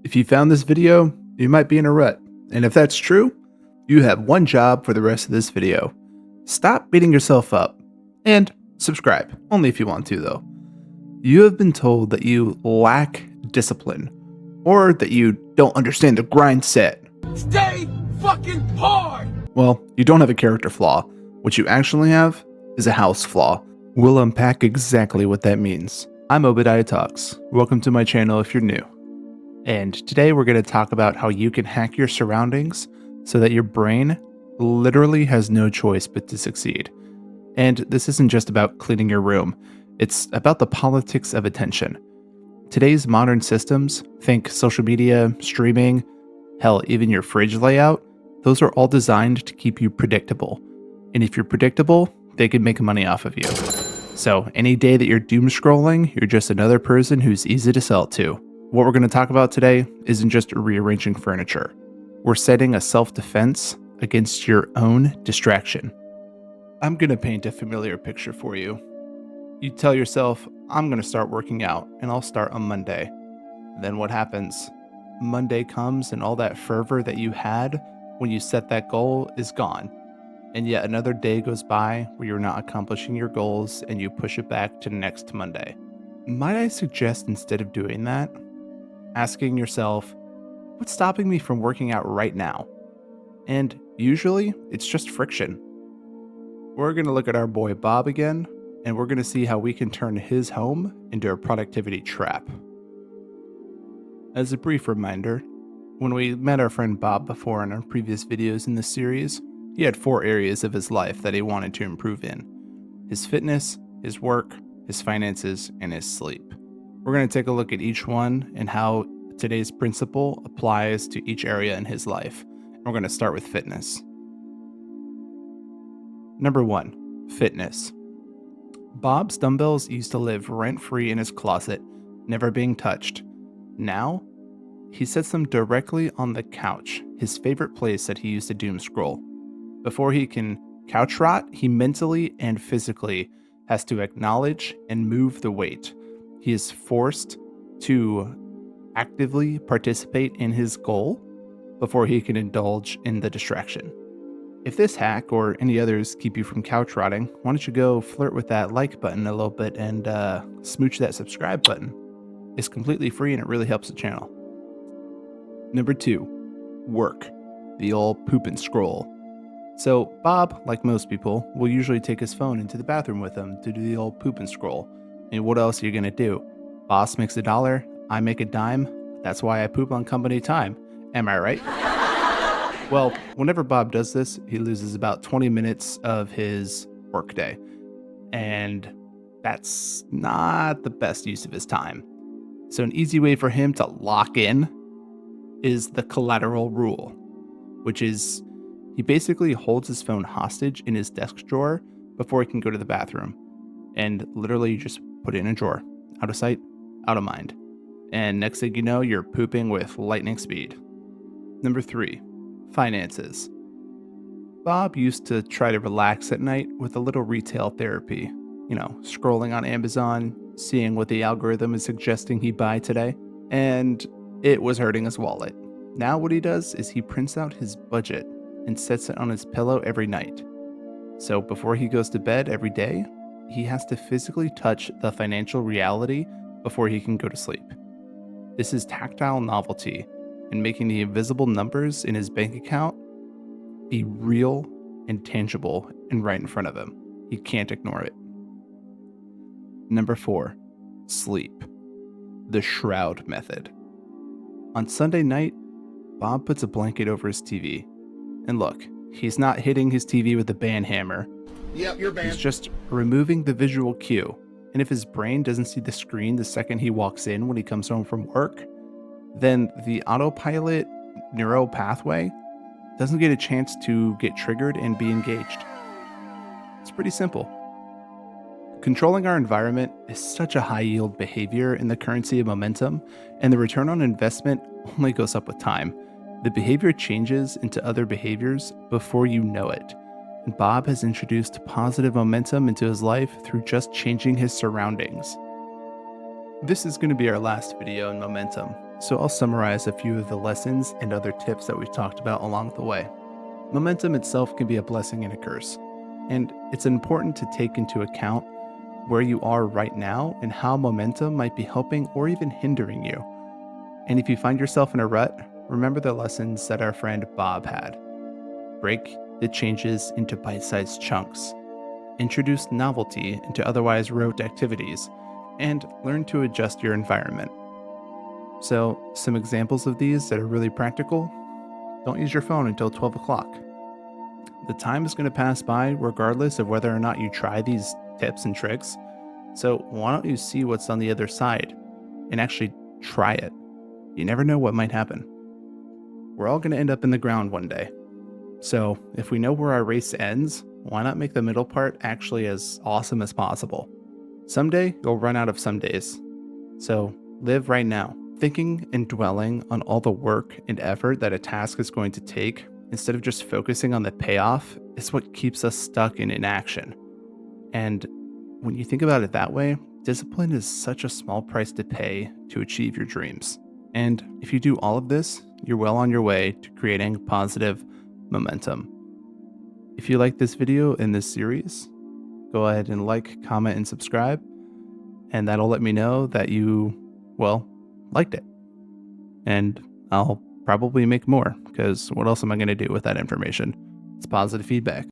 If you found this video, you might be in a rut. And if that's true, you have one job for the rest of this video. Stop beating yourself up. And subscribe, only if you want to though. You have been told that you lack discipline, or that you don't understand the grind set. Stay fucking hard! Well, you don't have a character flaw. What you actually have is a house flaw. We'll unpack exactly what that means. I'm Obadiah Talks. Welcome to my channel if you're new. And today we're going to talk about how you can hack your surroundings so that your brain literally has no choice but to succeed. And this isn't just about cleaning your room. It's about the politics of attention. Today's modern systems, think social media, streaming, hell, even your fridge layout, those are all designed to keep you predictable. And if you're predictable, they can make money off of you. So any day that you're doom scrolling, you're just another person who's easy to sell to. What we're going to talk about today isn't just rearranging furniture. We're setting a self-defense against your own distraction. I'm going to paint a familiar picture for you. You tell yourself, I'm going to start working out, and I'll start on Monday. Then what happens? Monday comes and all that fervor that you had when you set that goal is gone. And yet another day goes by where you're not accomplishing your goals and you push it back to next Monday. Might I suggest instead of doing that, asking yourself, what's stopping me from working out right now? And usually it's just friction. We're going to look at our boy Bob again, and we're going to see how we can turn his home into a productivity trap. As a brief reminder, when we met our friend Bob before in our previous videos in this series, he had 4 areas of his life that he wanted to improve in: his fitness, his work, his finances, and his sleep. We're going to take a look at each one and how today's principle applies to each area in his life. We're going to start with fitness. Number 1, fitness. Bob's dumbbells used to live rent-free in his closet, never being touched. Now, he sets them directly on the couch, his favorite place that he used to doom scroll. Before he can couch rot, he mentally and physically has to acknowledge and move the weight. He is forced to actively participate in his goal before he can indulge in the distraction. If this hack or any others keep you from couch rotting, why don't you go flirt with that like button a little bit and smooch that subscribe button. It's completely free and it really helps the channel. Number 2, work. The old poop and scroll. So Bob, like most people, will usually take his phone into the bathroom with him to do the old poop and scroll. And what else are you gonna do? Boss makes $1, I make a dime. That's why I poop on company time. Am I right? Well, whenever Bob does this, he loses about 20 minutes of his workday. And that's not the best use of his time. So an easy way for him to lock in is the Collateral Rule, which is he basically holds his phone hostage in his desk drawer before he can go to the bathroom. And literally you just put it in a drawer. Out of sight, out of mind. And next thing you know, you're pooping with lightning speed. Number 3, finances. Bob used to try to relax at night with a little retail therapy. You know, scrolling on Amazon, seeing what the algorithm is suggesting he buy today. And it was hurting his wallet. Now what he does is he prints out his budget and sets it on his pillow every night. So before he goes to bed every day, he has to physically touch the financial reality before he can go to sleep. This is tactile novelty and making the invisible numbers in his bank account be real and tangible and right in front of him. He can't ignore it. Number 4, sleep. The shroud method. On Sunday night, Bob puts a blanket over his TV. And look, he's not hitting his TV with a band hammer. Yep, you're banned. He's just removing the visual cue. And if his brain doesn't see the screen the second he walks in when he comes home from work, then the autopilot neural pathway doesn't get a chance to get triggered and be engaged. It's pretty simple. Controlling our environment is such a high-yield behavior in the currency of momentum, and the return on investment only goes up with time. The behavior changes into other behaviors before you know it. And Bob has introduced positive momentum into his life through just changing his surroundings. This is going to be our last video in momentum, So I'll summarize a few of the lessons and other tips that we've talked about along the way. Momentum itself can be a blessing and a curse, and it's important to take into account where you are right now and how momentum might be helping or even hindering you. And if you find yourself in a rut, remember the lessons that our friend Bob had. Break the changes into bite sized chunks, introduce novelty into otherwise rote activities, and learn to adjust your environment. So, some examples of these that are really practical: don't use your phone until 12 o'clock. The time is going to pass by regardless of whether or not you try these tips and tricks. So, why don't you see what's on the other side and actually try it? You never know what might happen. We're all going to end up in the ground one day. So, if we know where our race ends, why not make the middle part actually as awesome as possible? Someday, you'll run out of some days. So, live right now. Thinking and dwelling on all the work and effort that a task is going to take, instead of just focusing on the payoff, is what keeps us stuck in inaction. And when you think about it that way, discipline is such a small price to pay to achieve your dreams. And if you do all of this, you're well on your way to creating positive momentum. If you like this video in this series, go ahead and like, comment, and subscribe. And that'll let me know that you, well, liked it. And I'll probably make more, because what else am I going to do with that information? It's positive feedback.